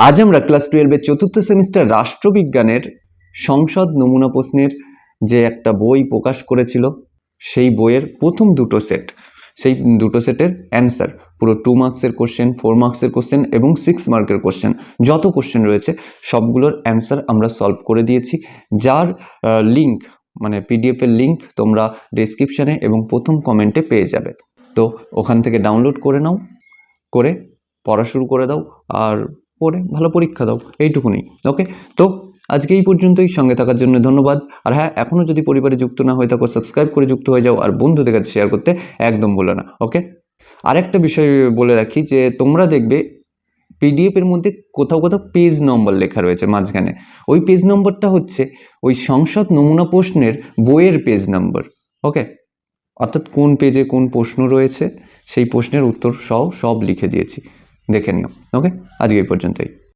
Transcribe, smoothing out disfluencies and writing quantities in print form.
আজ আমরা ক্লাস 12-এর চতুর্থ সেমিস্টার রাষ্ট্রবিজ্ঞানের সংসদ নমুনা প্রশ্নের যে একটা বই প্রকাশ করেছিল সেই বইয়ের প্রথম দুটো সেট, সেই দুটো সেটের অ্যান্সার পুরো 2 মার্কসের কোশ্চেন, 4 মার্কসের কোশ্চেন এবং 6 মার্কের কোশ্চেন, যত কোশ্চেন রয়েছে সবগুলোর অ্যান্সার আমরা সলভ করে দিয়েছি। যার লিঙ্ক মানে পিডিএফের লিঙ্ক তোমরা ডেসক্রিপশানে এবং প্রথম কমেন্টে পেয়ে যাবে। তো ওখান থেকে ডাউনলোড করে নাও, করে পড়া শুরু করে দাও আর পড়ে ভালো পরীক্ষা দাও, এইটুকুনি। ওকে, তো আজকে এই পর্যন্তই। সঙ্গে থাকার জন্য ধন্যবাদ। আর হ্যাঁ, এখনও যদি পরিবারে যুক্ত না হয়ে থাকো সাবস্ক্রাইব করে যুক্ত হয়ে যাও আর বন্ধুদের কাছে শেয়ার করতে একদম ভুলো না। ওকে, আরেকটা বিষয় বলে রাখি যে তোমরা দেখবে পিডিএফের মধ্যে কোথাও কোথাও পেজ নম্বর লেখা রয়েছে মাঝখানে, ওই পেজ নম্বরটা হচ্ছে ওই সংসদ নমুনা প্রশ্নের বইয়ের পেজ নম্বর। ওকে, অর্থাৎ কোন পেজে কোন প্রশ্ন রয়েছে সেই প্রশ্নের উত্তর সহ সব লিখে দিয়েছি, দেখে নিও। ওকে, আজকে এই পর্যন্তই।